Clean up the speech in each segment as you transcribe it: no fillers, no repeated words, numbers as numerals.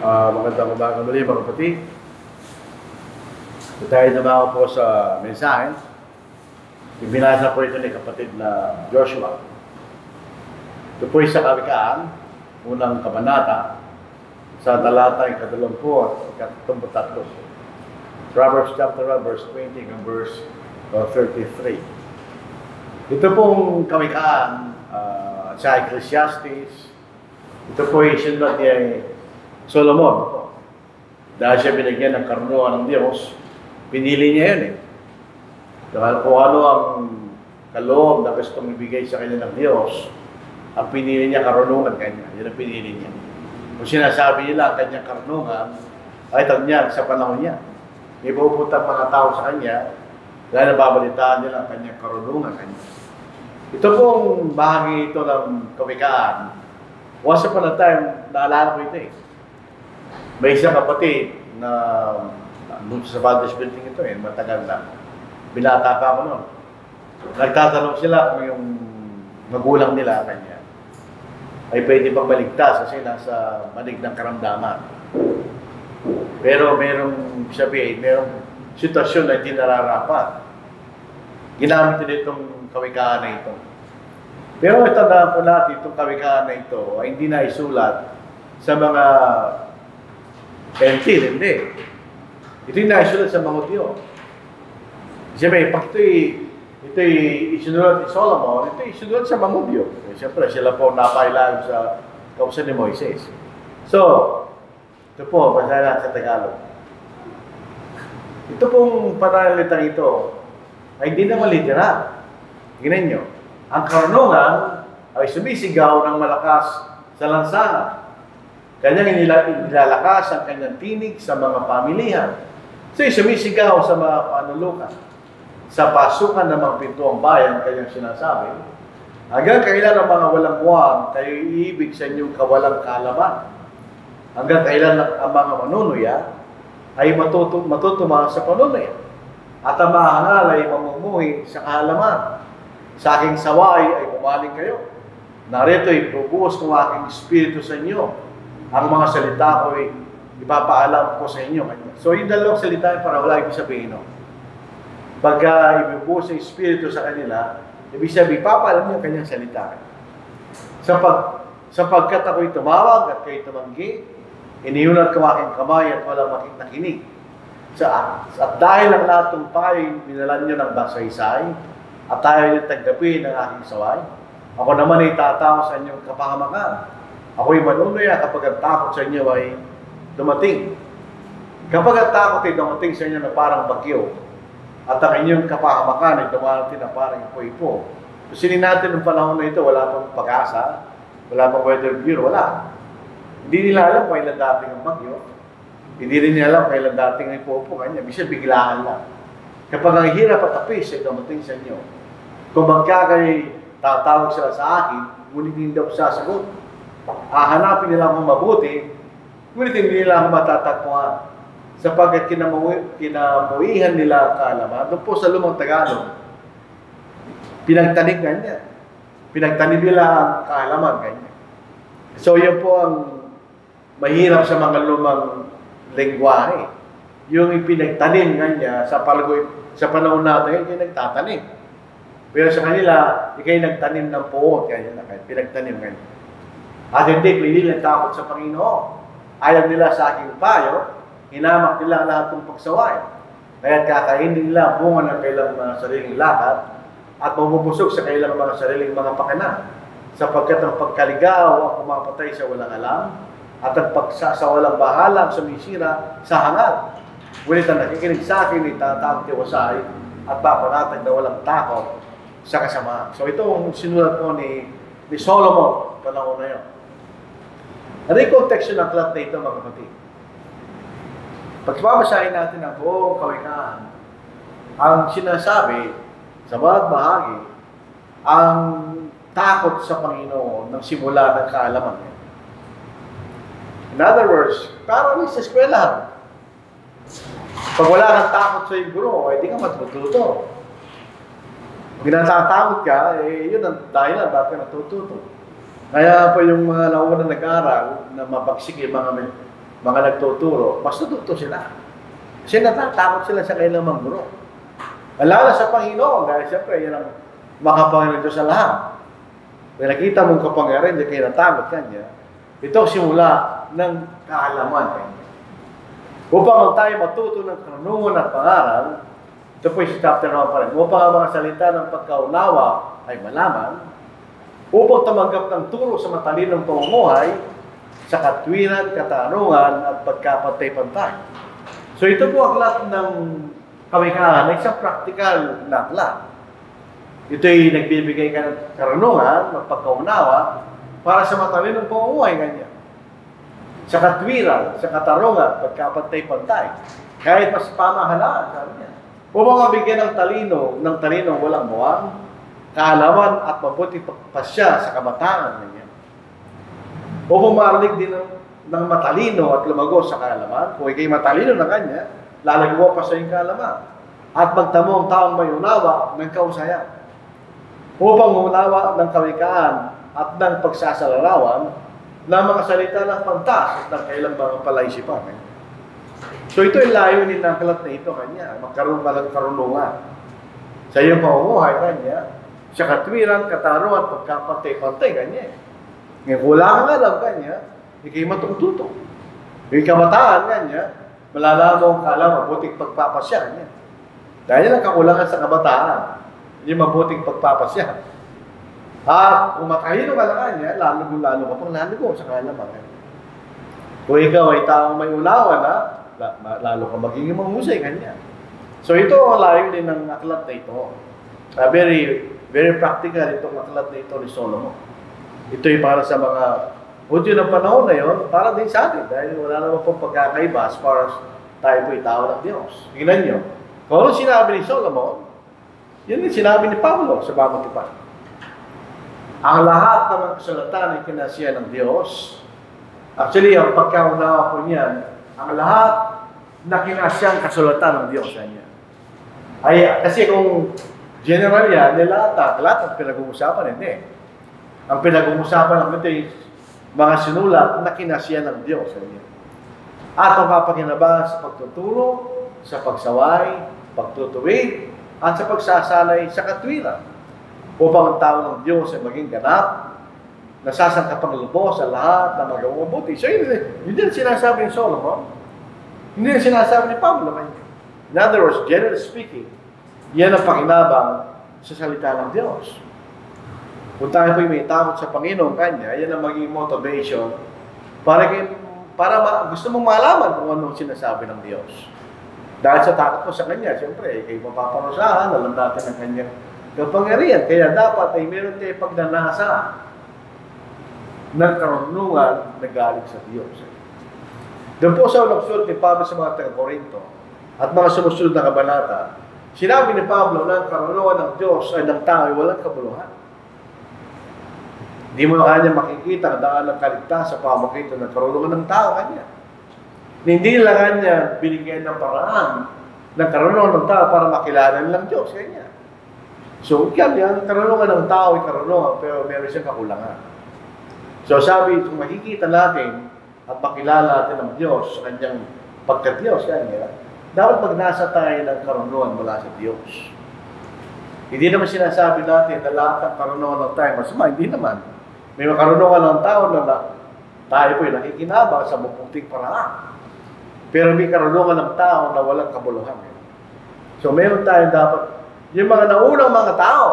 Magandang umaga muli mga kapatid. Tayo naman po sa mensahe. Ibinasa po ito ni kapatid na Joshua. Ito po sa Kawikaan, unang kabanata, sa talata 20 at 33. Proverbs chapter 1, verse 20 and verse 33. Ito pong Kawikaan sa Ecclesiastes. Ito po ay sinulat ni Solomon. Dahil siya binigyan ng karunungan ng Diyos, pinili niya yun eh. Dahil kung ano ang kaloob na gustong ibigay sa kanya ng Diyos, ang pinili niya karunungan kanya. Yun ang pinili niya. Kung sinasabi nila ang kanyang karunungan, ay tanyag sa panahon niya. May puputang mga tao sa kanya, dahil nababalitaan nila ang kanyang karunungan kanya. Ito pong bahagi ito ng Kawikaan. Once upon a time, naalala ko ito eh. May isang kapatid na doon sa Valdez building ito eh, matagal na. Binata pa ako noon. Nagtatanong sila kung yung magulang nila kanya ay pwede pang maligtas kasi nasa manig ng karamdaman. Pero merong sabihin, merong sitwasyon na hindi nararapat. Ginamit nila itong Kawikaan na ito. Pero itandaan po natin itong Kawikaan na ito ay hindi na isulat sa mga pentil, hindi. Ito yung naisulat sa mga Diyo. Siyempre, pag ito'y isinulat ni Solomon, ito'y isinulat sa mga Diyo. Siyempre, sila po napailan sa kausan ni Moises. So, ito po, basahin natin sa Tagalog. Ito pong pananalitang ito ay hindi naman literal. Tingnan nyo, ang karunungan ay sumisigaw ng malakas sa lansangan. Kanyang inilalakas ang kanyang tinig sa mga pamilihan. So, sumisigaw sa mga panulukan. Sa pasukan ng mga pintuang bayan, kanyang sinasabi, hanggang kailan ang mga walang buwan, kayo iibig sa inyong kawalang kaalaman. Hanggang kailan ang mga manunuya ay matutuma sa panunuya. At ang mahangal ay mamumuhi sa kaalaman. Sa aking saway ay bumaling kayo. Narito ay bubuhos ng aking espiritu sa inyo. Ang mga salita ko ay ipapaalam ko sa inyo. So, yung dalawang salita para wala ibig sabihin. No? Pagka ibubuhos ng espiritu sa kanila, ibig sabihin, ipapaalam niyo ang kanyang salita. Sapagkat ako'y tumawag at kayo tumanggi, iniunat ko aking kamay at walang nakinig. At dahil ang lahat ng payo, binalan niyo ng basaysay, at tayo yung tagapin ng aking saway, ako naman ay tatawa sa inyong kapahamakan. Ako'y manunuya kapag ang takot sa inyo ay dumating. Kapag ang takot ay dumating sa inyo na parang bagyo, at ang inyong kapahamakan ay dumating na parang ipo-ipo. Kasi natin ng panahon na ito, wala pang pag-asa, wala pang weather bureau, wala. Hindi nila alam kailan dating ang bagyo. Hindi rin nila alam kailan dating ang ipo-ipo kanya. Bisa biglaan lang. Kapag ang hirap at tapis ay dumating sa inyo, kung magkakay tatawag sila sa akin, ngunit hindi daw sasagot. Hahanapin nila akong mabuti, ngunit hindi nila akong matatagpuan. Sapagkat kinamuhihan nila ang kaalaman. Doon po sa lumang Tagalog, pinagtanim ganyan. Pinagtanim nila ang kaalaman ganyan. So yun po ang mahirap sa mga lumang lengguwahe. Yung ipinagtanim ganyan sa panahon natin, yung nagtatanim. Pero sa kanila, ikay nagtanim ng puot, ganyan na kayo, pinagtanim ganyan. At hindi nila takot sa Panginoon. Ayaw nila sa aking payo, hinamak nila ang lahat ng pagsaway. Kaya kakainin nila bunga ng kailang mga sariling lakad at mabubusog sa kailang mga sariling mga pakana. Sapagkat ang pagkaligaw ang pumapatay sa walang alam at ang pagsasawalang bahalang sumisira sa hangal. Ngunit ang nakikinig sa akin ay tatawag tiwasay at papanatag na walang takot sa kasamaan. So ito ang sinulat po ni Solomon panahon na yun. Ano yung context ng aklat na ito, mga kapatid? Pagbabasahin natin ang buong Kawikaan, ang sinasabi sa bawat bahagi, ang takot sa Panginoon ng simula ng kaalaman. In other words, parang sa eskwelahan. Pag wala kang takot sa iyong guro, ay di ka matututo. Pag natatakot ka, yun ang dahilan bakit ka natututo. Kaya po yung mga nauna nag-aaral na mabagsik yung mga mga nagtuturo, mas natuto sila. Kasi natatakot sila sa kailang mga guro. Alala sa Panginoon, dahil siyempre, yan ang makapangyarihan Diyos sa lahat. Kung nakita mong kapangyarihan, hindi kayo natakot kanya. Ito ang simula ng kaalaman kanya. Upang tayo matuto ng karunungan at pangaral, ito po yung chapter 1 pa rin. Upang ang mga salita ng pagkaunawa ay malaman, upang tumanggap ng turo sa matalinong pamumuhay, sa katwiran, katarungan, at pagkapantay-pantay. So ito po aklat ng kawikaan, isang practical na aklat. Ito'y nagbibigay ka ng karunungan, ng pagkaunawa, para sa matalinong pamumuhay kanya. Sa katwiran, sa katarungan, pagkapantay-pantay. Kahit mas pamahalaan, sabi niya. Upang mabigyan ng talino walang muwang, kaalaman at mabuti pasya sa kabataan niya. Upang marinig din ng matalino at lumago sa kaalaman, kung ikay matalino na kanya, lalagawa pa sa iyong kaalaman. At magtamo ang taong may unawa ng kausayan. Upang unawa ng kawikaan at ng pagsasalarawan ng mga salita ng pantas at ng kailang mga palaisipan. So ito ay layunin ng aklat na ito kanya, magkaroon ka ng karunungan. Sa iyong pamumuhay kanya, sa katwiran, katarungan, pagkapantay-pantay kanya. Ngayon, wala kang alam kanya, ikay matututo. Yung kabataan kanya, malalaman mo ang kaalaman, mabuting pagpapasya kanya. Dahil ang kakulangan sa kabataan, yung mabuting pagpapasya. At kung matalino ka lang kanya, lalo ka pang lalo sa kaalaman. Kung ikaw ay taong may unawa na, lalo ka magiging mahusay kanya. So ito ang layo din ng aklat na ito. Very practical itong aklat na ito ni Solomon. Ito ay para sa mga Hudyo ng panahon na yun, para din sa atin. Dahil wala naman pong pagkakaiba as far as tayo po ay tao ng Diyos. Tingnan nyo. Kung ano sinabi ni Solomon, yun din sinabi ni Pablo sa Bagong Tipan. Ang lahat ng mga kasulatan ay kinasiya ng Diyos. Actually, ang pagkaunawa po niyan, ang lahat na kinasyang kasulatan ng Diyos sa niya. Kasi kung general yan, lahat ang pinag-uusapan, hindi. Ang pinag-uusapan ng ito ay mga sinulat na kinasiya ng Diyos sa niya. At ang mapakinabangan sa pagtuturo, sa pagsaway, pagtutuwid, at sa pagsasanay sa katwiran. Upang ang tao ng Diyos ay maging ganap, nasasangkapang lubos sa lahat na magawang mabuti. So, hindi na sinasabi ni Solomon. Hindi na sinasabi ni Pablo. In other words, generally speaking, yan ang pakinabang sa salita ng Diyos. Kung tayo po'y may takot sa Panginoon kanya, yan ang maging motivation para gusto mong malaman kung anong sinasabi ng Diyos. Dahil sa takot mo sa kanya, siyempre, kayo mapaparusahan, alam natin ang kanyang kapangyarihan. Kaya dapat ay meron tayo pagnanasa ng karunungan na galing sa Diyos. Doon po sa unang sulat ni Pablo sa mga taga-Korinto at mga sumusunod na kabanata, sinabi ni Pablo na ang karunungan ng Diyos ay ng tao ay walang kabuluhan. Hindi mo kanya makikita ang daan ng kaligtas sa pamagitan ng karunungan ng tao kanya. Hindi lang kanya binigyan ng paraan ng karunungan ng tao para makilala nilang Diyos kanya. So, yan, karunungan ng tao ay karunungan pero meron siyang kakulangan. So, sabi, kung makikita natin at makilala natin ang Diyos sa kanyang pagka-Diyos kanya, dapat magnasa tayo ng karunungan mula sa Diyos. Hindi naman sinasabi natin na lahat ng karunungan ng tayo masama. Hindi naman. May karunungan ng tao na tayo po ay nakikinabang sa mabuting paraan. Pero may karunungan ng tao na walang kabuluhan. So meron tayo dapat, yung mga naunang mga tao,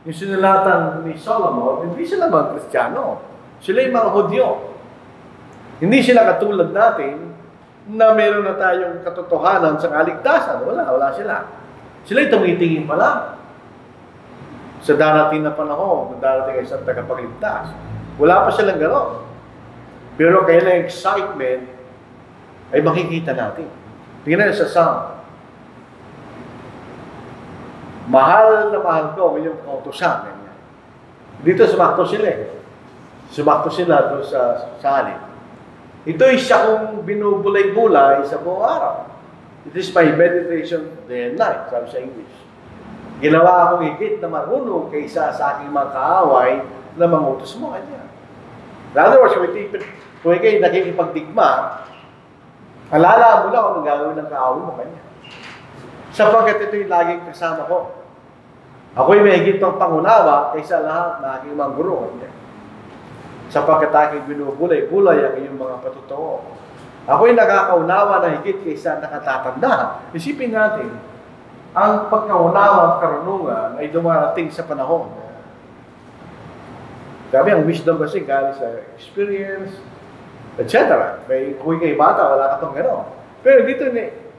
yung sinulatan ni Solomon, hindi sila mga Kristiyano. Sila yung mga Hudyo. Hindi sila katulad natin na meron na tayong katotohanan sa kaligtasan. Wala sila. Sila'y tumitingin pa lang sa darating na panahon, na darating ay isang tagapagligtas. Wala pa silang gano'n. Pero kailang excitement ay makikita natin. Tingnan sa Psalm. Mahal na mahal ko ang iyong kautusan. Dito sumakto sila Sumakto sila doon sa salin. Ito'y siya kong binubulay-bulay sa buong araw. It is my meditation day and night, sabi sa English. Ginawa akong higit na marunong kaysa sa aking mga kaaway na mangutos mo kanya. In other words, kung ikay nakikipagdigma, Alala mo lang kung gagawin ng kaaway mo kanya. Sapagkat ito'y laging kasama ko. Ako'y may higit pang pangunawa kaysa lahat na aking mga guro. Sapagkat aking binubulay-bulay ang iyong mga patutuo. Ako'y nakakaunawa na higit kaysa nakatatanda. Isipin natin, ang pagkaunawa at karunungan ay dumarating sa panahon. Sabi, ang wisdom kasi galing sa experience, etc. Kung ikay bata, wala ka itong gano'n. Pero dito,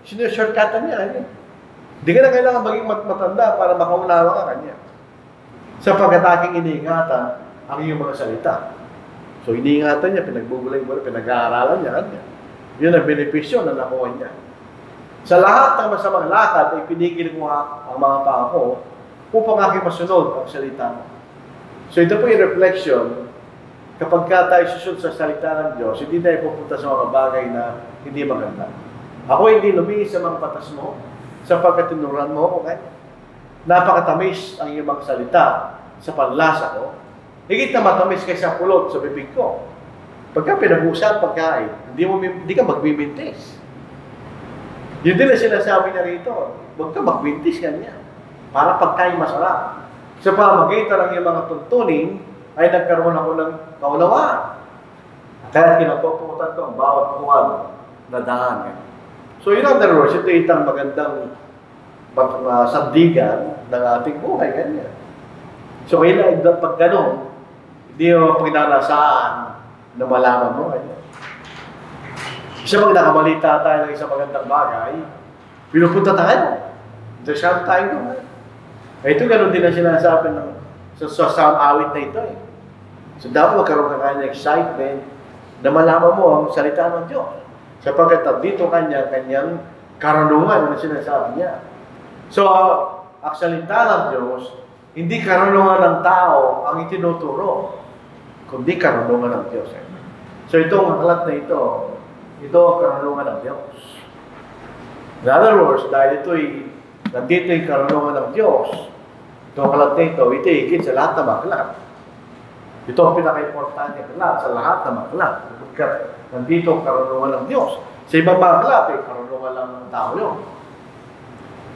sinushortcutan niya. Hindi ka na kailangan maging matanda para makaunawa ka kanya. Sapagkat aking iniingatan ang iyong mga salita. So, iniingatan niya, pinagbubulay-bulay, pinag-aaralan niya kanya. Yun ang benepisyo na nakuha niya. Sa lahat ng masamang lakad, ay pinigil mo ang mga paa ko upang aking masunod ang salita mo. So, ito po yung reflection. Kapag ka tayo susunod sa salita ng Diyos, hindi tayo pupunta sa mga bagay na hindi maganda. Ako hindi lumihis sa mga patas mo, sapagkat tinuruan mo ako kaya. Napakatamis ang iyong mga salita sa panlasa ko. Higit na matamis kaysa pulot sa bibig ko. Pagka pinag-uusap pagkain, hindi ka magbibintis. Yun din na sinasabi niya rito. Huwag ka magbintis kanya. Para pagkain masarap. Sa pamagitan ng iyong mga tuntunin, ay nagkaroon ako ng kaunawaan. Kaya kinapuputan ko ang bawat buwan na daan. So in other words, ito itang magandang sandigan ng ating buhay. Ganyan. So kailangan pag gano'n, hindi mo pinanasaan na malaman mo. Ganyan. Isa pag nakabalita tayo ng isang magandang bagay, pinupunta tayo. Dasal tayo doon. Ito gano'n din ang sinasabi ng sa awit na ito. So dapat magkaroon ka kanya excitement na malaman mo ang salita ng Diyos. Sapagkat dito kanyang karunungan na sinasabi niya. So, ang salita ng Diyos, hindi karunungan ng tao ang itinuturo, kundi karunungan ng Diyos. So, itong aklat na ito ang karunungan ng Diyos. In other words, dahil nandito yung karunungan ng Diyos, itong aklat na ito higit sa lahat ng aklat. Ito ang pinaka-importante aklat sa lahat ng aklat. Nandito ang karunungan ng Diyos. Sa ibang mga aklat, karunungan lang ng tao yun.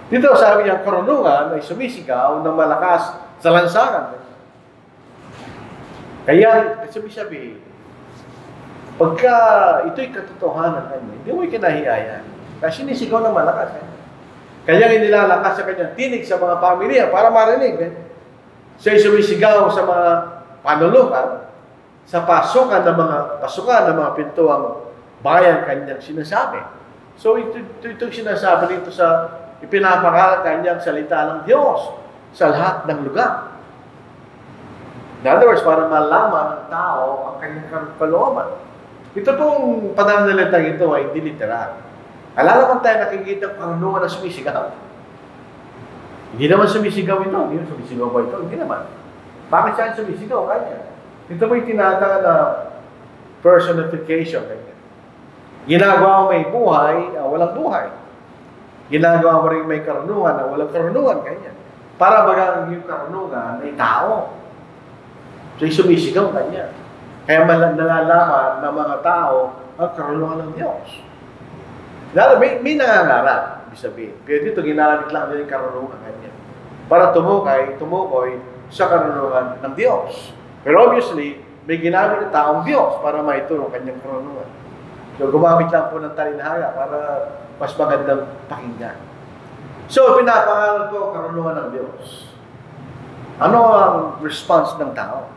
Dito sabi niya, karunungan ay sumisigaw ng malakas sa lansangan. Kaya, sabi-sabi, pagka ito'y katotohanan kanya, hindi mo kinahiyaya. Kasi sinisigaw ng malakas. Kaya inilalakas sa kanyang tinig sa mga pamilya para marinig. Siya'y sumisigaw sa mga panulukan, sa pasukan ng mga pintuang bayan kanyang sinasabi. So itong sinasabi nito sa ipinapakala kanyang salita ng Diyos sa lahat ng lugar. In other words, para malaman ng tao ang kanyang kalooban. Ito pong pananalitang ito ay hindi literal. Alala naman tayo nakikita ang karunungan na sumisigaw. Hindi naman sumisigaw ito. Hindi sumisigaw ba ito? Hindi naman. Bakit siya sumisigaw? Kanya. Ito po yung tinatawag na personification. Ginagawa mo may buhay, walang buhay. Ginagawa mo rin may karunungan, walang karunungan. Kanya. Para bagang yung karunungan ay tao. So, sumisigaw kanya. Kaya nalalaman ng mga tao ang karunungan ng Diyos. Lalo, may nangangarap, ibig sabihin. Pero dito, ginamit lang din yung karunungan kanya. Para tumukoy sa karunungan ng Diyos. Pero obviously, may ginamit ng taong Diyos para maituro kanyang karunungan. So, gumamit lang po ng talinhaya para mas magandang pakinggan. So, pinapangalan po karunungan ng Diyos. Ano ang response ng tao?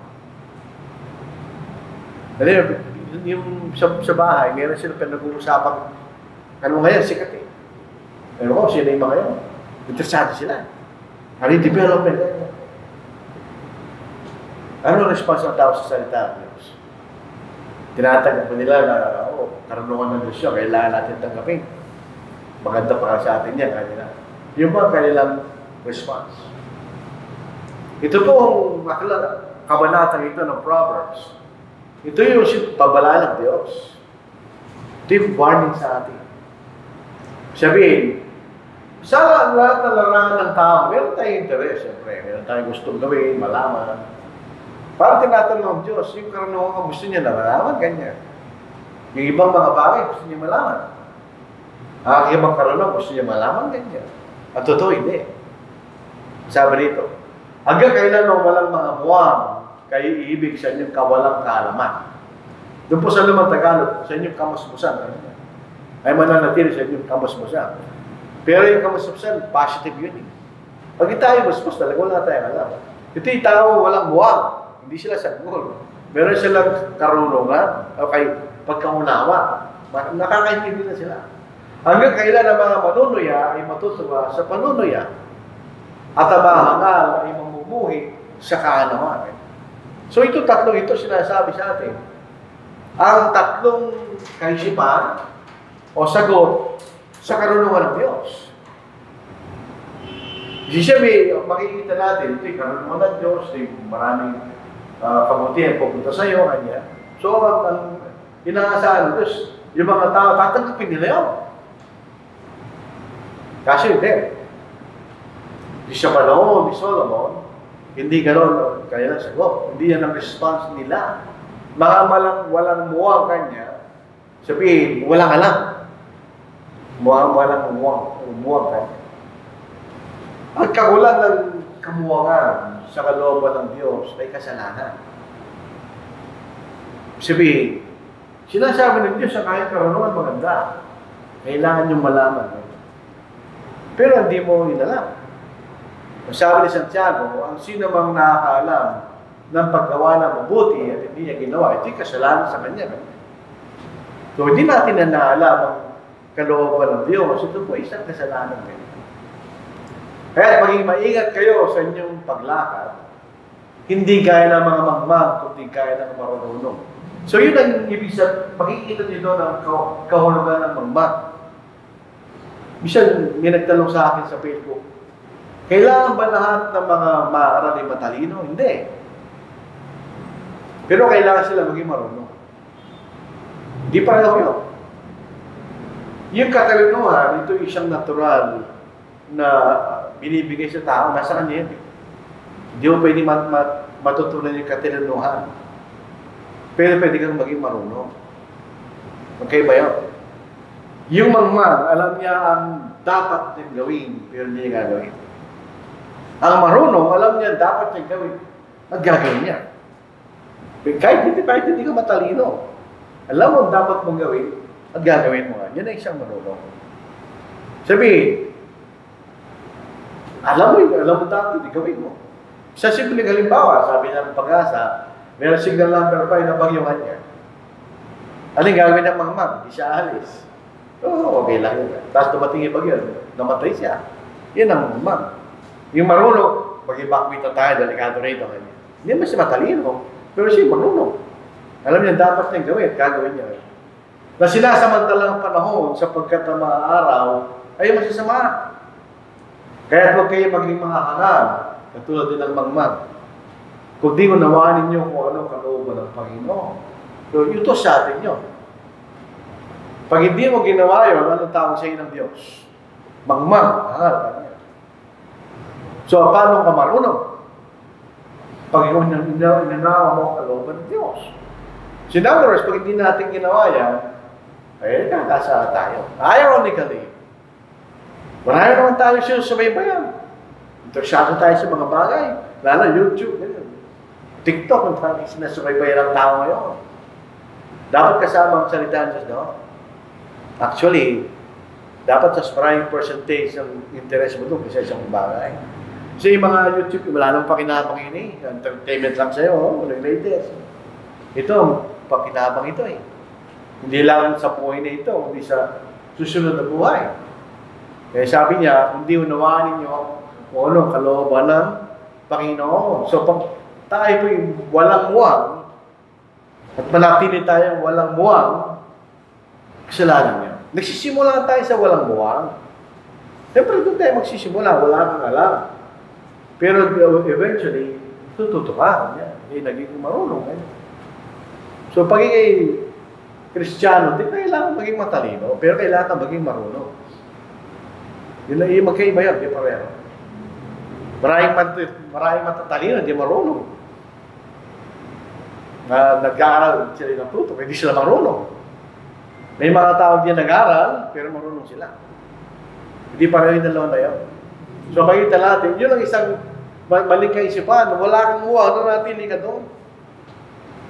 Dali, yung sa bahay, meron sila pinag-uusapan. Ano ngayon, sikat eh. Pero ko, sila yung mga yun. Interesado sila. Ano yung development? Ano ang response ng tao sa salita ng Diyos? Tinatanggap mo nila na, karunungan ng Diyos yun, kailangan natin tanggapin. Maganda pa sa atin yan, kanila. Yung mga kanilang response. Ito po ang kabanatang ito ng Proverbs. Ito yung pabala ng Diyos. Ito yung warning sa atin. Sabihin, sa lahat ng larangan ng tao, meron tayong interes, siyempre. Meron tayong gustong gawin, malaman. Parang tinatanong ng Diyos, yung karunungan gusto niya na malaman, ganyan. Yung ibang mga bagay gusto niya malaman. Aking magkaroon, gusto niya malaman ganyan. At totoo, hindi. Sabi dito, hanggang kailan mo walang mga buwang, kayo iibig sa inyong kawalang kaalaman. Doon po sa lumang Tagalog, sa inyong kamusmusan, ay mananatili sa inyong kamusmusan. Pero yung kamusmusan, positive yun eh. Pag tayo musmus talaga, wala tayong alam. Ito yung tao walang buwang, hindi sila saggol. Meron silang karunungan, o kay pagkaunawa. Nakakaintindi na sila. Hanggang kailan ang mga manunuya ay matutuwa sa panunuya at ang mga hangal ay mamumuhi sa kaalaman. So ito tatlong ito sinasabi sa atin. Ang tatlong kaisipan o sagot sa karunungan ng Diyos. Siyempre, makikita natin, ito yung karunungan ng Diyos, ito yung maraming pagmutihan pupunta sa iyo, kanya. So, ang inaasahan ng Diyos, yung mga tao, tatanggapin nila yun. Kasi hindi. Di sa panahon ni Solomon, hindi gano'n kaya lang sagot. Hindi yan ang response nila. Mga walang muwang kanya, sabihin, walang alam. Walang muwang kanya. Ang kagulan ng kamuwangan sa kalooban ng Diyos ay kasalanan. Sabihin, sinasabi ng Diyos sa kahit karunungan maganda. Kailangan niyong malaman. Pero hindi mo inalam. Sabi ni Santiago, ang sino mang nakakaalam ng paggawa ng mabuti at hindi niya ginawa, ito'y kasalanan sa kanya. So, hindi natin na naalam ang kalooban ng Diyos. Ito po isang kasalanan din. Kaya maging maingat kayo sa inyong paglakad, hindi gaya ng mga mangmang, kundi gaya ng marunong. So, yun ang ibig sabihin, makikita nyo ng kahulugan ng mangmang. Minsan, may nagtanong sa akin sa Facebook, kailangan ba lahat ng mga maaral ay matalino? Hindi. Pero kailangan sila maging marunong. Hindi pareho yun. Yung katalinuhan, ito isang natural na binibigay sa tao, nasa kanya yun. Hindi mo pwede matutunan yung katalinuhan. Pero pwede kang maging marunong. Okay ba yun? Yung mangmang, alam niya ang dapat niyang gawin, pero hindi niya gagawin. Ang marunong, alam niya dapat niyang gawin, at gagawin niya. Kahit hindi ka matalino, alam mo ang dapat mong gawin, at gagawin mo nga. Yan ay isang marunong. Sabihin, alam mo dapat, gawin mo. Sa simpleng halimbawa, sabi ng Pag-asa, meron signal number 5 na bagyuhan niya. Aling gagawin ng mangmang? Hindi siya alis. Oo, okay lang yun. Tapos dumating yung bagyo, namatay siya. Yan ang mangmang. Yung marunong, mag-evacuate na tayo, delikado rin ito. Hindi naman siya matalino, pero siya marunong. Alam niya, dapat niyang gawin, gagawin niya. Na sinasamantalang panahon sapagkat ang mga araw ay masasama. Kaya huwag kayo maging mga hangal, katulad din ng mangmang. Kung di mo nawaan ninyo kung ano kalooban ng Panginoon. So, ito sa atin yun. Pag hindi mo ginawa yun, anong tawag sa iyo ng Diyos? Mangmang, hangal. So, paano ka marunong? Pag inanawa mo ang kalooban ng Diyos. So, in other words, pag hindi natin ginawa yan, ay kakasa tayo. Ironically, marami naman tayo sinusubaybayan. Interesado tayo sa mga bagay. Lalo YouTube, TikTok, ang tawag sinasubaybayan ng tao ngayon. Dapat kasama ang salita ng Diyos, no? Actually, dapat sa maraming percentage ng interest mo doon kasi isang bagay. So yung mga YouTube, wala nang pakinabang yun eh. Entertainment lang sa'yo, walang latest. Ito, pakinabang ito eh. Hindi lang sa buhay na ito, hindi sa susunod na buhay. Kaya sabi niya, hindi unawaan ninyo kung anong kalooban ng Panginoon. So pag tayo po'y walang muwang, at manatili tayong walang muwang, kasalanan niya. Nagsisimula tayo sa walang muwang. Siyempre doon tayo magsisimula, wala kang alam. Pero eventually, tututo ka. Nagiging marunong. So pagiging Kristiyano, di kailangan maging matalino, pero kailangan maging marunong. Yun ay magkaiba yan, di pareho. Maraming matatalino, di marunong. Nag-aaral sila ng tuto, hindi sila marunong. May mga tao diyan nag-aral, pero marunong sila. Hindi pareho yung dalawa na yun. So makita natin, yun ang isang maling kaisipan. Wala kang muwag, natili ka doon.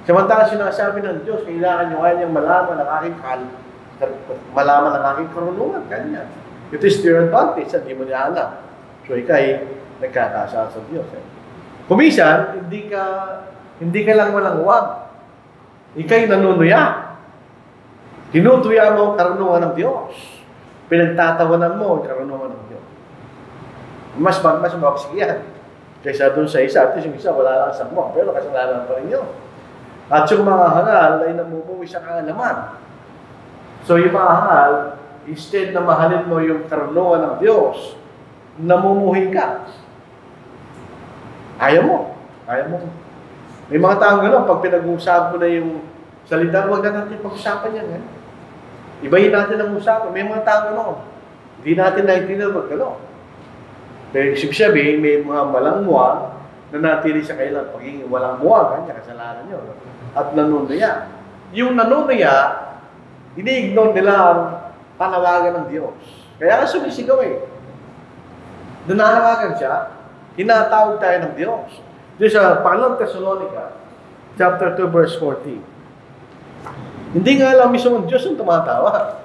Samantala sinasabi ng Diyos, kailangan nyo kanyang malaman ang aking karunungan. Kanya. Ito is your advantage, hindi mo niya alam. So ikay nagkakasal sa Diyos. Kumisan, hindi ka lang walang huwag. Ikay nanunuya. Tinutuya mo ang karunungan ng Diyos. Pinagtatawanan mo ang karunungan ng Diyos. Mas mabaksik yan. Kaysa doon sa isa. At yung isa, wala lang sa mo. Pero kasalanan pa rin yun. At yung mga hangal ay namumuwi sa kaalaman. So yung mga hangal, instead na mahalin mo yung karunungan ng Diyos, namumuhi ka. Ayaw mo. May mga taong gano'n, pag pinag-uusapan mo na yung salita, huwag na natin pag-usapan yan. Ibahin natin ang usapan. May mga taong gano'n. Hindi natin naintindihan wag gano'n. Pero ibig sabihin, may mga malangmuwag na natili sa kailan. Pagiging walang muwag, kanya kasalanan nyo. At nanunuya. Yung nanunuya, ini-ignore nila ang panawagan ng Diyos. Kaya sumisigaw nananawagan siya, tinatawag tayo ng Diyos. Diyos sa 2 Thessalonica, chapter 2, verse 14. Hindi nga lang mismo ang Diyos ang tumatawag.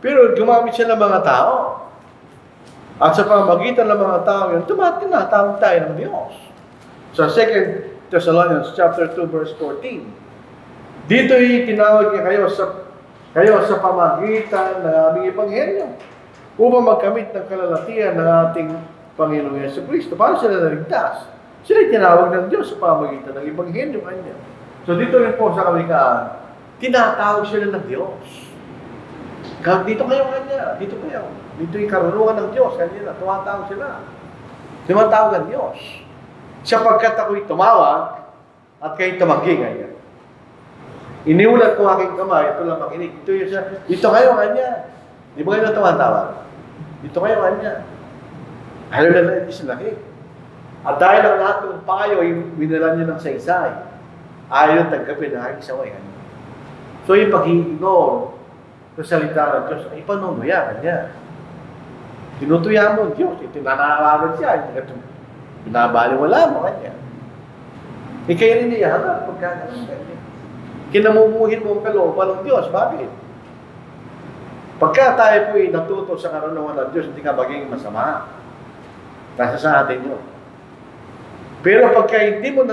Pero gumamit siya ng mga tao. At sa pamagitan ng mga tao yun, tinatawag tayo ng Diyos. Sa 2 Thessalonians chapter 2, verse 14. Dito'y tinawag niya kayo sa pamagitan ng aming Ebanghelyo upang magkamit ng kalalatian ng ating Panginoong Jesucristo. Paano sila naligtas? Sila'y tinawag ng Diyos sa pamagitan ng Ebanghelyo kanya. So dito rin po sa Kawikaan, tinatawag sila ng Diyos. Dito kayo kanya, dito kayo. Dito yung karunungan ng Diyos, kanya na, tumatawag sila. Tumatawag ang Diyos. Sapagkat ako'y tumawag, at kayo tumanggi kanya. Iniulat ko aking kamay, ito lang makinig. Dito kayo kanya. Di ba kayo tumatawag? Dito kayo kanya. Ayaw na lang sila At dahil ang lahat ng payo ay winalan niyo ng saysay, ayaw tanggapin na aking sawayan. So yung pag-iignore sa salita ng Diyos, ay panunuya kanya. Tinutuya mo ang Diyos, itinanawagan siya, binabaliwala mo kanya. Ikay rin niya, pagkakaroon kanya. Kinamumuhin mo ang kalooban ng Diyos. Bakit? Pagka tayo po'y natuto sa karunungan ng Diyos, hindi ka maging masama. Nasa sa atin yun. Pero pagka hindi mo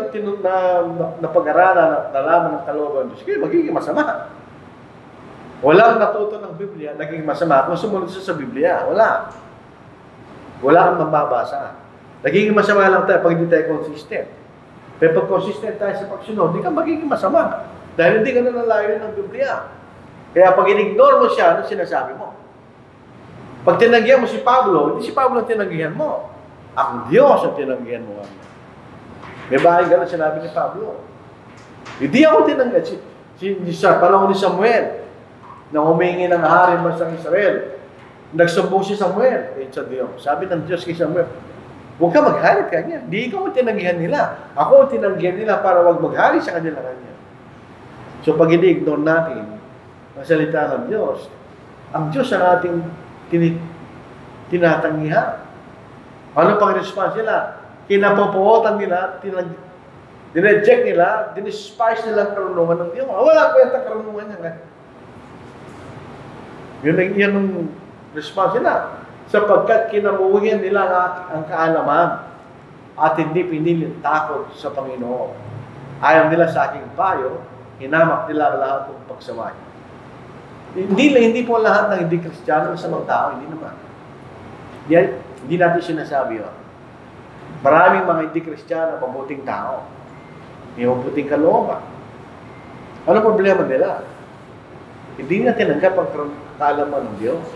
napag-aralan at nalaman ng kalooban ng Diyos, kaya magiging masama. Walang natuto ng Biblia, naging masama. Kung sumunod sa Biblia, wala. Wala kang mababasa. Nagiging masama lang tayo pag hindi tayo consistent. Pero pag consistent tayo sa pagsunod, hindi ka magiging masama. Dahil hindi ka na nalayo ng Biblia. Kaya pag in-ignore mo siya, ano sinasabi mo? Pag tinanggihan mo si Pablo, hindi si Pablo ang tinanggihan mo. Ang Diyos ang tinanggihan mo. May bahay gano'n sinabi ni Pablo. Hindi ako tinanggihan. Sa panahon ni Samuel, na humingi ng hari bansang Israel, nagsumbong si Samuel sa Diyos. Sabi ng Diyos kay Samuel, huwag ka maghari kanya. Hindi ikaw ang tinanggihan nila. Ako ang tinanggihan nila para huwag maghari sa kanila kanya. So pag ini-ignore natin ang salita ng Diyos, ang Diyos ang ating tinatanggihan. Ano pang response nila? Kinapapuotan nila, dineject nila, dinispice nila ang karunungan ng Diyos. Wala kwenta karunungan niya. Yan ang response nila. Sapagkat kinamuhian nila ang kaalaman at hindi pinilit takot sa Panginoon. Ayaw nila sa aking payo, hinamak nila lahat ng pagsaway. Hindi po lahat ng hindi Kristiyano sa mga tao, hindi naman. Hindi natin sinasabi yun. Maraming mga hindi Kristiyano, mabuting tao. May mabuting kalooban. Ano problema nila? Hindi na tinanggap ang kaalaman ng Diyos.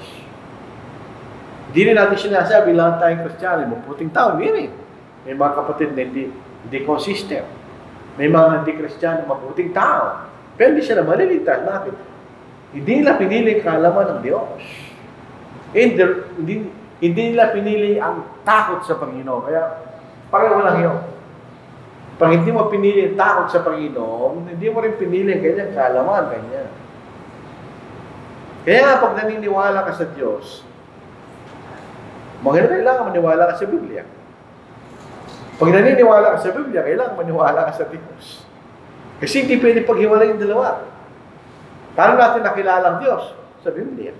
Hindi natin sinasabi lahat tayong Kristiyano, mabuting tao, hindi. May mga kapatid na hindi consistent. May mga hindi Kristiyano, mabuting tao. Pero hindi sila maliligtas. Bakit? Hindi nila pinili ang kaalaman ng Diyos. Hindi nila pinili ang takot sa Panginoon. Kaya, pareho lang yun. Pag hindi mo pinili ang takot sa Panginoon, hindi mo rin pinili ang kanyang kaalaman, kanya. Kaya pag naniniwala ka sa Diyos, kailangan maniwala ka sa Biblia. Pag naniniwala ka sa Biblia, kailangan maniwala ka sa Diyos. Kasi hindi pwede paghiwalay yung dalawa. Paano natin nakilala ang Diyos? Sa Biblia.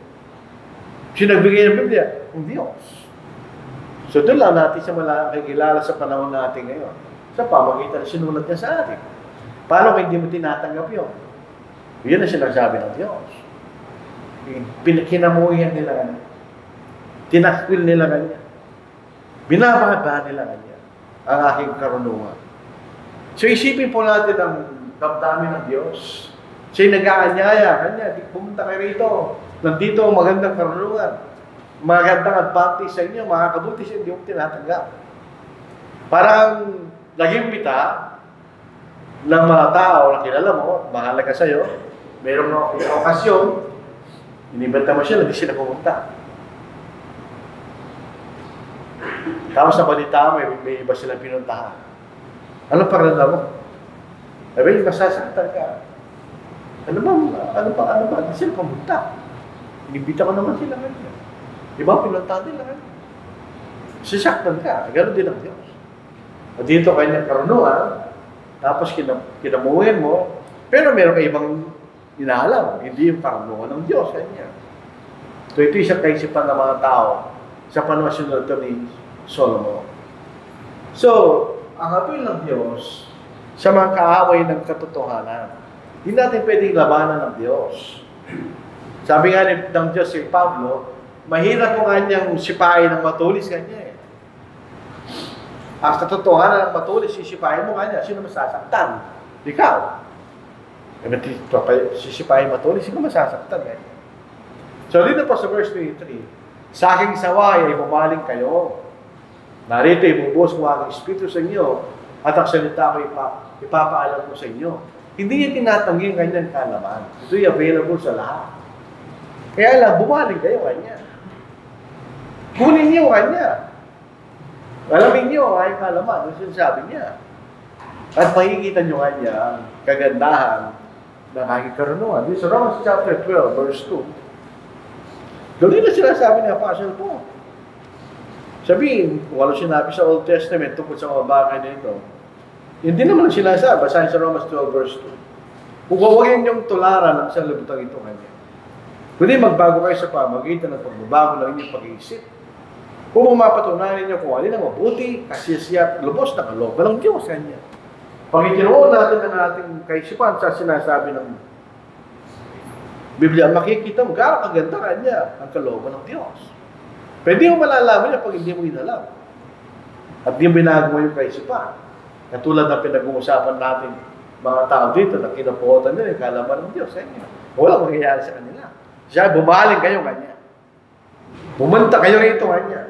Sino nagbigay ng Biblia? Ang Diyos. So doon lang natin siya makikilala sa panahon natin ngayon. Sa pamagitan na sinulat niya sa atin. Paano kung hindi mo tinatanggap yun? Yun ang sinasabi ng Diyos. Kinamuhian nila kanya. Tinakwil nila kanya. Binababa nila kanya ang aking karunungan. So isipin po natin ang damdamin ng Diyos. Siya'y nag-aanyaya kanya. Pumunta kayo rito. Nandito ang magandang karunungan. Magandang advantage sa inyo. Makakabuti sa inyo. Hindi mo tinatanggap. Parang naging pita ng mga tao na kilala mo, mahalaga sa'yo, mayroong okasyon, inibenta mo siya, hindi sila pumunta. Tapos sa balita mo, may iba silang pinuntahan. Ano pakiramdam mo? Sabi, masasaktan ka. Ano ba? Hindi sila pumunta. Inibita ko naman sila ngayon. Iba pinuntahan nila ngayon. Sasaktan ka. Ganon din ang Diyos. At dito kanyang karunungan, tapos kinamuhin mo, pero meron ka ibang inaalam, hindi yung karunungan ng Diyos. Kanya. So ito isang kaisipan ng mga tao sa panahon ni Solomon. So, ang appeal ng Diyos sa mga kaaway ng katotohanan, hindi natin pwedeng labanan ng Diyos. Sabi nga ng Diyos si Pablo, mahirap mo kanyang sipain ng matulis kanya eh. Ang katotohanan ng matulis, sisipahin mo kanya, sino masasaktan? Ikaw. Sisipahin matulis, sino masasaktan eh? So dito po sa verse 23, sa aking saway ay bumaling kayo. Narito ibubuhos ko aking espiritu sa inyo at ang salita ko ipapaalam ko sa inyo. Hindi niya tinatanggi ang kanyang kalaman. Ito'y available sa lahat. Kaya lang, bumaling kayo kanya. Kunin niyo kanya. Alamin niyo ay kalaman. Ano sinasabi niya? At makikita niyo kanya ang kagandahan ng aking karunungan. This is Romans chapter 12, verse 2. Doon na sinasabi ni Apostle Paul. Sabihin, kung ano sinabi sa Old Testament tungkol sa mga bagay na ito, hindi naman sinasabi. Basahin sa Romans 12, verse 2. Kung huwagin niyong tularan ang isang lubutang ito kanya. Kundi magbago kayo sa pamagitan ng pagbabago ng inyong pag-iisip. Kung mapatunayan ninyo kung alin ang mabuti, kasiyasya at lubos na kalooban ng Diyos kanya. Pag itinuon natin ang ating kaisipan sa sinasabi ng Biblia, makikita mo, gano'ng kaganda kanya ang kalooban ng Diyos. Pwede mo malalaman niya pag hindi mo inalam. At hindi mo binago yung kaisipan. Katulad ng pinag-uusapan natin mga tao dito na kinapuotan nila yung kalaman ng Diyos. Walang mangyayari sa kanila. Siya, bumaling kayo kanya. Bumanta kayo rito kanya.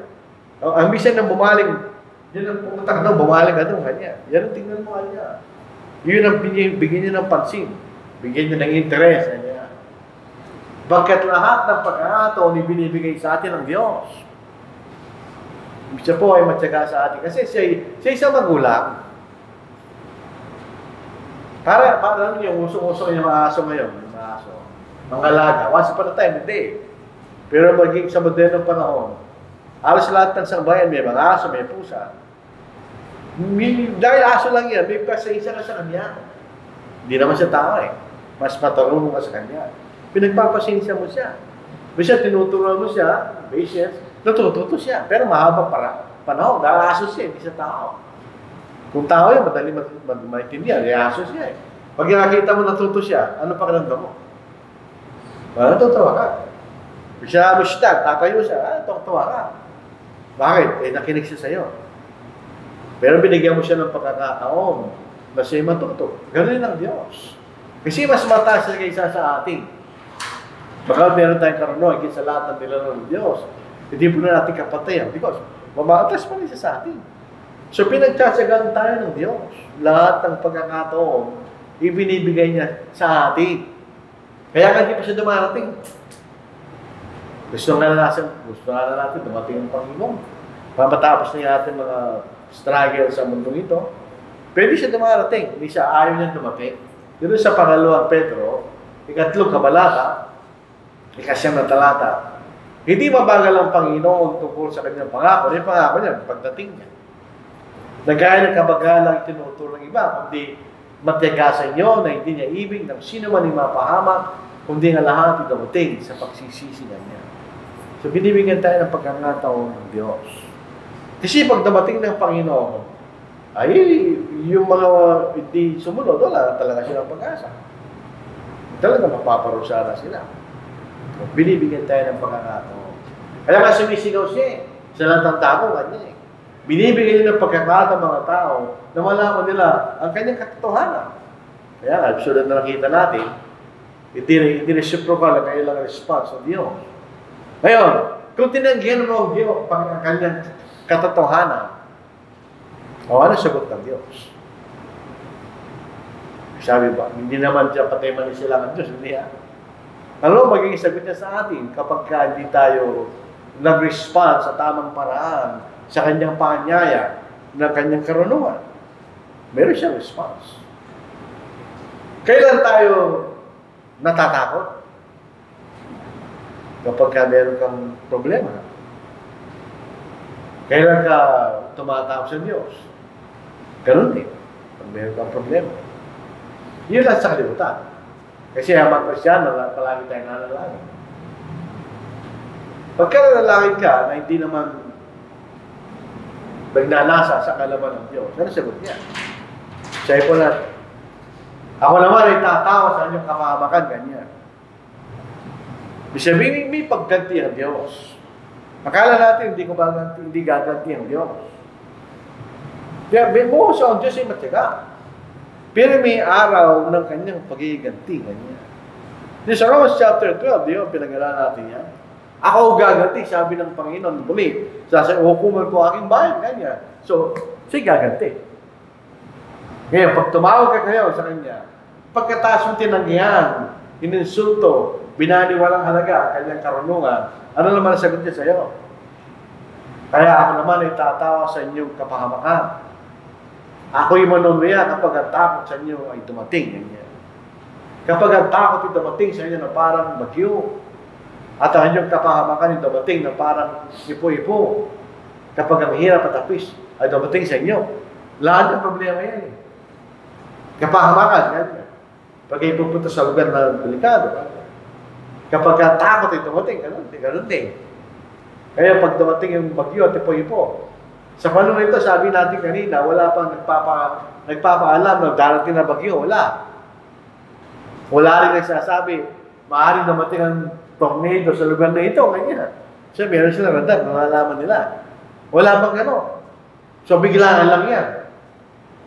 Ang mission ng bumaling, yun ang pumunta ka daw, bumaling ka daw kanya. Yan ang tingnan mo kanya. Yun ang bigyan niya ng pansin. Bigyan niya ng interes kanya. Bakit lahat ng pagkakataon ibinibigay sa atin ng Diyos? Siya po ay matyaga sa atin. Kasi siya isang magulang. Parang yung usong-usong yung mga aso ngayon. Mga aso. Mga alaga. Once upon a time, hindi. Pero maging sa modernong panahon, halos lahat ng sambayan, may mga aso, may pusa. Dahil aso lang yan, may pasensya ka sa kanya. Hindi naman siya tao eh. Mas matarunong ka sa kanya. Pinagpapasensya mo siya. Bisa tinuturuan mo siya, patience, natututo siya. Pero mahabang panahon, dahil aso siya, hindi siya tao. Kung tao yan, madali maintindihan, aso siya eh. Pag nakita mo natuto siya, ano pakiramdam mo? Natutuwa ka. Siya mushtag, tatayo siya, tuwa ka. Bakit? Nakinig siya sa'yo. Pero binigyan mo siya ng pagkakataon na siya matuto. Ganun ang Diyos. Kasi mas mataas siya kaysa sa atin. Baka meron tayong karunungan higit sa lahat ng nilalang ng Diyos. Hindi po na natin kapatayan because mamatas pa rin siya sa atin. So pinagtsatsagaan tayo ng Diyos. Lahat ng pagkakataon, ibinibigay niya sa atin. Kaya nga hindi pa siya dumarating. Gusto nga natin dumating ang Panginoon. Pamatapos na natin mga struggle sa mundong ito. Pwede siya dumarating. Hindi siya ayaw niya dumating. Dito sa pangalawang Pedro, ikatlong kabalata, Ikasyam na talata. Hindi mabagal ang Panginoon tungkol sa kanyang pangako. Ano yung pangako niya? Pagdating niya. Nagaya ng kabagalang tinuturo ng iba, kundi matigasan niyo na hindi niya ibig ng sino man yung mapahamak, kundi nga lahat idamuting sa pagsisisi niya. So, binibigyan tayo ng pagkakataon ng Diyos. Kasi pag dumating ng Panginoon, ay yung mga hindi sumunod, wala talaga silang pag-asa. Talaga mapaparusa na sila. Binibigyan tayo ng pagkakataon. Kaya nga sumisigaw siya eh. Sa lahat ng tao, kanya eh. Binibigyan niya ng pagkakataon mga tao na malaman nila ang kanyang katotohanan. Kaya nga, susunod na nakita natin, hindi reciprocal ang kailang response ng Diyos. Ngayon, kung tinanggihan mo ang Diyos ang kanyang katotohanan, ano sagot ng Diyos? Sabi ba, hindi naman siya patay man sila ng Diyos, hindi ha? Ano magiging sagot niya sa atin kapag hindi tayo nag-respond sa tamang paraan sa kanyang panyaya ng kanyang karunungan? Meron siyang response. Kailan tayo natatakot? Kapag meron kang problema. Kailan ka tumatawag sa Diyos? Ganun din. Pag meron kang problema. Yun lang sa kalimutan. Kasi ang Kristyano, palagi tayo nanalangin. Pagka nanalangin ka na hindi naman nagnanasa sa kalaman ng Diyos, ano sagot niya? Sabi po natin, ako naman ay tatawa sa inyong kapahamakan, ganyan. Sabihin, may pagganti ang Diyos. Akala natin, hindi gaganti ang Diyos. Kaya, buo sa Diyos ay matiga. Pero may araw ng kanyang pagiganti, ganyan. Sa Romans chapter 12, di ba, pinag-aralan natin yan. Ako gaganti, sabi ng Panginoon, muli, hukuman ko aking bayan, ganyan. So, siya gaganti. Ngayon, pag tumawag ka kayo sa kanya, pagkataas mong tinanggihan, ininsulto, binaniwalang halaga, kanyang karunungan, ano naman ang sagot niya sa iyo? Kaya ako naman ay tatawa sa inyong kapahamakan. Ako'y manunuya kapag ang takot sa inyo ay dumating. Ganyan. Kapag ang takot ay dumating sa inyo na parang bagyo, at ang inyong kapahamakan ay dumating na parang ipo-ipo, kapag ang hirap at tapis ay dumating sa inyo, lahat ng problema yan eh. Kapahamakan, ganyan. Pag ay pupunta sa lugar na delikado, kapag ang takot ay dumating, ganun din. Kaya pag dumating yung bagyo at ipo-ipo, sa panahon ito, sabi natin kanina, wala pang nagpapaalam na darating na bagyo. Wala. Wala rin nagsasabi, maaaring dumating ang tornado sa lugar na ito. Ganyan. So, meron sila radar, nalalaman nila. Wala bang gano'n. So, biglaan lang yan.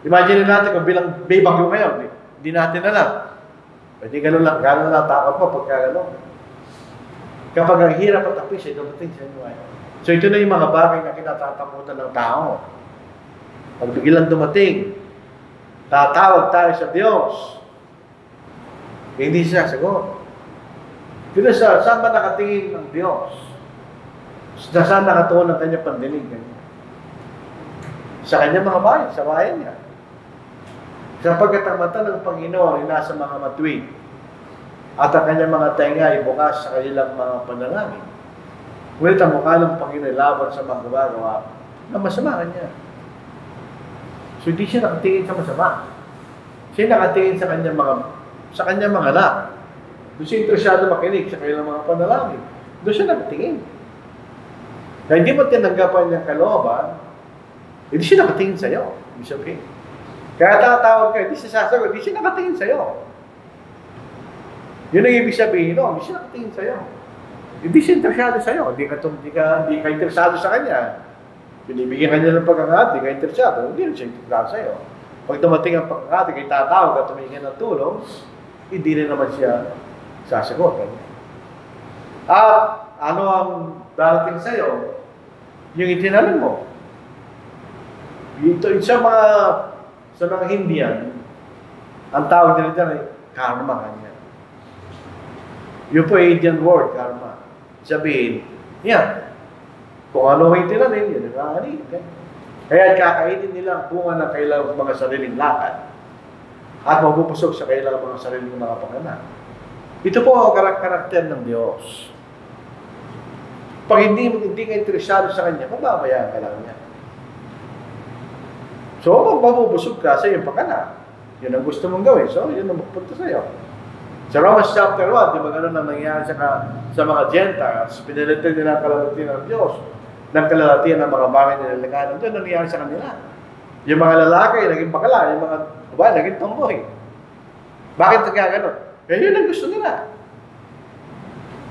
Imagine natin kung bilang may bagyo ngayon, hindi natin alam. Pwede gano'n lang, takot mo pagka gano'n. Kapag ang hirap at tapis, ay dumating sa inyo ay. So ito na yung mga bagay na kinatatakutan ng tao. Pag biglang dumating, tatawag tayo sa Diyos. Hindi siya sagot. Pero saan ba nakatingin ng Diyos? Saan nakatuon ang kanyang pandinig? Sa kanyang mga bayan, sa bayan niya. Sapagkat ang mata ng Panginoon ay nasa mga matuwid at ang kanyang mga tenga ay bukas sa kanilang mga panalangin. Ngunit ang mukha ng Panginoon ay laban sa mga gumagawa na masama kanya. So hindi siya nakatingin sa masama. Siya nakatingin sa kanyang mga anak. Doon siya interesado makinig sa kanilang mga panalangin. Doon siya nakatingin. Kaya hindi mo tinanggapan niyang kalooban, hindi siya nakatingin sa iyo. Ibig sabihin. Kaya tatawag ka, hindi siya sasagot, hindi siya nakatingin sa iyo. Yun ang ibig sabihin, no? Hindi siya nakatingin sa iyo. Hindi siya interesado sa iyo. Hindi ka interesado sa kanya. Binibigyan kanya ng pagkakataon, hindi ka interesado. Hindi rin siya interesado sa iyo. Pag dumating ang pagkakataon, kay tatawag at tumingin ng tulong, hindi rin naman siya sasagot. At ano ang darating sa iyo? Yung itinanong mo. Ito sa mga Hindian, ang tawag nila dyan ay karma kanya. Yun po ay Indian word, karma. Sabihin, yan. Kung ano ang itinanim, yun ang kakainin. Kaya kakainin nila ang bunga ng kailang mga sariling lakad at mabupusog sa kailang mga sariling mga panganak. Ito po ang karakter ng Diyos. Pag hindi ka interesado sa Kanya, pababayaan ka lang niya. So, pag mabubusog ka, sa iyong pakana, yun ang gusto mong gawin. So, yun ang magpunta sa iyo. Sa Romans chapter 1, di ba ganun ang nangyari sa mga Gentiles, pinalitan nila ang kalalatian ng Diyos, ng kalalatian ng mga bagay na nilalagay ng Diyos, nangyari sa kanila. Yung mga lalaki, naging bakla, yung mga babae, naging tomboy. Bakit nagkaganon? Eh, yun ang gusto nila.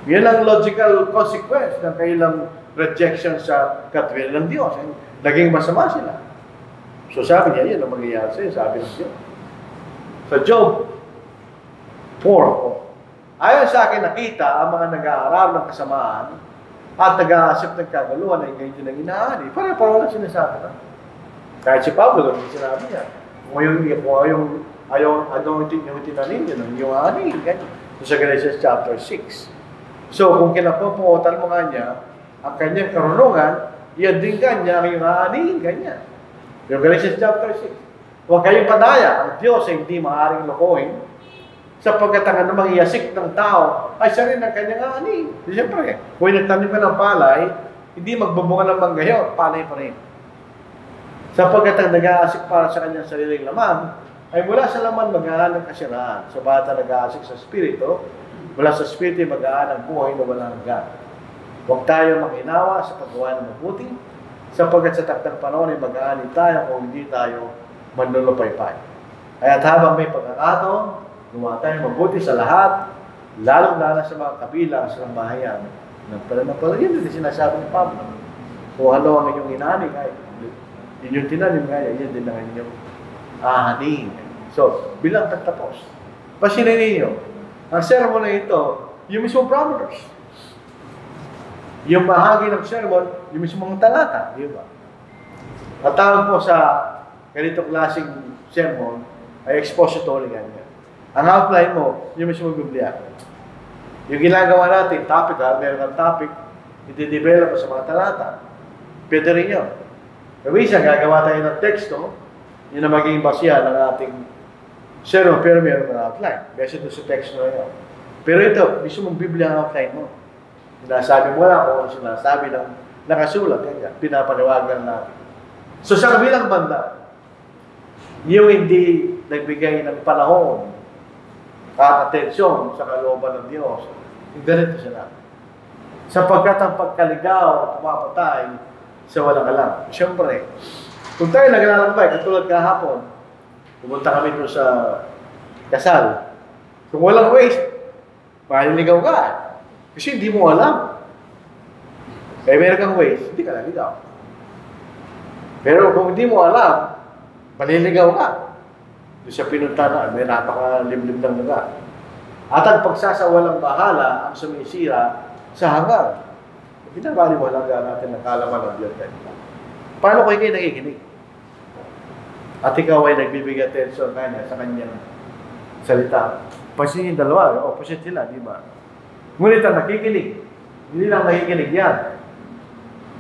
Yan ang logical consequence ng kailang rejection sa katwiran ng Diyos. Naging masama sila. So sabi niya, yun ang mangyayari sa'yo, sabi ng Diyos. Sa Job 4, ayon sa akin nakita ang mga nag-aaral ng kasamaan at nag-aasip ng kagaluhan ay ngayon ang inaani. Para lang sinasabi na. Kahit si Pablo, ganun sinabi niya. Kung ayaw yung tinanin yun, yung ani, ganyan. So sa Galatians chapter 6. So kung kinapupuotan mo nga niya, ang kanyang karunungan, yan din kanya, yung ani, ganyan. Yung Galatians chapter 6. Huwag kayong padaya, ang Diyos ay hindi maaaring lokohin sapagkat ang namang iyasik ng tao ay siya rin ang kanyang ani. Siyempre, kung nagtanim ka ng palay, hindi magbubunga ng manggayon, palay pa rin. Sapagkat ang nag-aasik para sa kanyang sariling laman, ay mula sa laman mag-aan ng kasiraan. So bata nag-aasik sa Espiritu, mula sa Espiritu mag-aan ang buhay na walang hanggan. Huwag tayo mag-inawa sa paggawa ng mabuti, sapagkat sa takdang panahon ay mag-aanin tayo kung hindi tayo manlulupaypay. At habang may pagkakataon, gumawa tayo mabuti sa lahat, lalong-lalo sa mga kabilang sa bahayan ng pananampalataya. Yun din sinasabi ni Pablo. Kung ano ang inyong inani, kahit inyong tinanim, kaya yan din ang inyong ahanin. So, bilang tatapos, pasinin ninyo, ang sermon na ito, yung mismo parameters. Yung bahagi ng sermon, yung mismong talata, di ba? At tawag po sa ganitong klaseng sermon ay expository ganyan. Ang outline mo, yung mismong Biblia. Yung ginagawa natin, topical, meron kang topic, i-develop sa mga talata. Pwede rin yun. Kawisa, gagawa tayo ng teksto, yun na magiging basya ng ating sermon, pero meron kang outline. Base ito sa text na yun. Pero ito, mismong Biblia ang outline mo. Sinasabi mo lang kung sinasabi ng nakasulat, yan, pinapaniwagan natin. So sa kabilang banda, yung hindi nagbigay ng panahon at atensyon sa kalooban ng Diyos, yung ganito sila. Sapagkat ang pagkaligaw, pumapatay sa walang alam. Siyempre, kung tayo naglalakbay, katulad kahapon, pumunta kami doon sa kasal. Kung walang waste, maliligaw ka. Kasi hindi mo alam. Kaya meron kang waste, hindi ka naligaw. Pero kung hindi mo alam, maliligaw ka. Doon siya pinunta na, may napakalimlim ng lugar. At ang pagsasawalang bahala ang sumisira sa hanggang. Binabaliwalaga natin ang kalaman ng Diyos. Paano kayo nakikinig? At ikaw ay nagbibigay atensyon kanya sa kanyang salita. Pasin yung dalawa, opposite sila, di ba? Ngunit ang nakikinig, hindi lang nakikinig yan.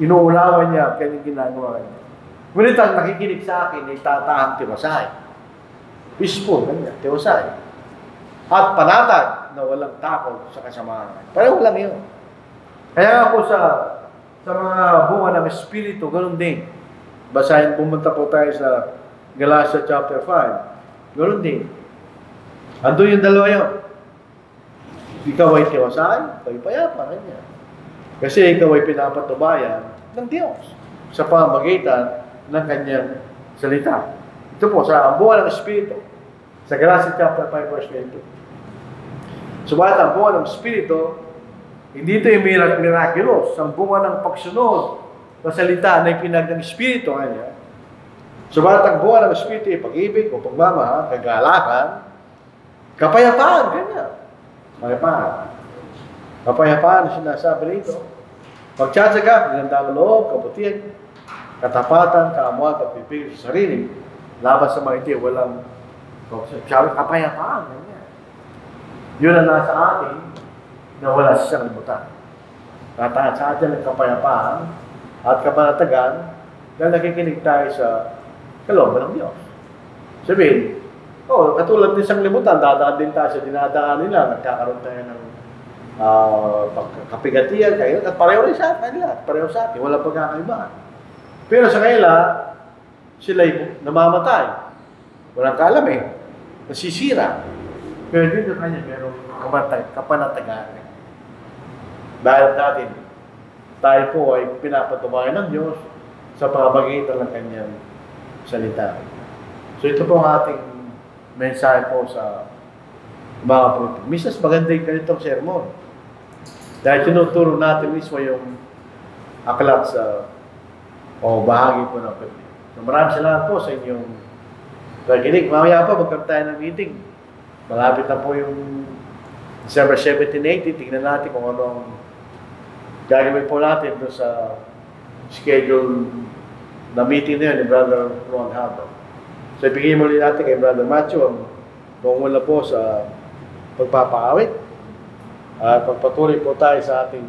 Inuulawan niya kanyang ginagawa niya. Ngunit ang nakikinig sa akin ay tatahang tiwasay. Peaceful, ganyan, tiwasay. At panatag na walang takot sa kasamaan. Pareho lang yun. Kaya nga po sa mga bunga ng Espiritu, ganun din. Basahin, pumunta po tayo sa Galatia chapter 5. Ganun din. Andun yung dalawa yun. Ikaw ay tiwasay, ikaw ay payapa, ganyan. Kasi ikaw ay pinapatubayan ng Diyos sa pamamagitan ng kanyang salita. Ito po, sa ang bunga ng Espiritu. Sa Galatia chapter 5, verse 22. Subalit ang bunga ng Espiritu, hindi ito yung miraculous. Ang bunga ng pagsunod sa salita na ipinag ng Espiritu. Subalit ang bunga ng Espiritu ay pag-ibig o pagmamahal, kagalakan, kapayapaan, ganyan. Kapayapaan na sinasabi rito. Pagtsatsaga, pinagandang loob, kabutihan, katapatan, kaamuan, pagpipigil sa sarili. Laban sa mga iti, walang kapayapaan. Ganyan. Yun ang nasa atin na wala sa sanglibutan. Tatahan sa atin ang kapayapaan at kapanatagan na nakikinig tayo sa kalooban ng Diyos. Sabihin, Oh, katulad din sa libutan, dadaan din tayo sa dinadaan nila, nagkakaroon tayo ng pagkakapigatian kayo, at pareho rin sa kanila, at pareho sa atin, walang pagkakaibahan. Pero sa kanila, sila'y namamatay. Walang kaalam eh, nasisira. Pero dito kanya, merong kapanatagaan. Dahil natin, tayo po ay pinapatumayan ng Diyos sa pamagitan ng kanyang salita. So ito po ang ating mensahe po sa mga prophet. Misas maganda yung ganitong sermon. Dahil tinuturo natin mismo yung aklat sa bahagi po ng prophet. So maraming salamat po sa inyong pakikinig. Mamaya pa magkaroon tayo ng meeting. Malapit na po yung December 17, 18. Tingnan natin kung ano ang gagawin po natin doon sa schedule na meeting na yun ni Brother Ron Habo. So, ibigay muli natin kay Brother Matthew ang mula po sa pagpapaawit at pagpatuloy po tayo sa ating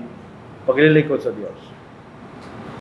paglilingkod sa Diyos.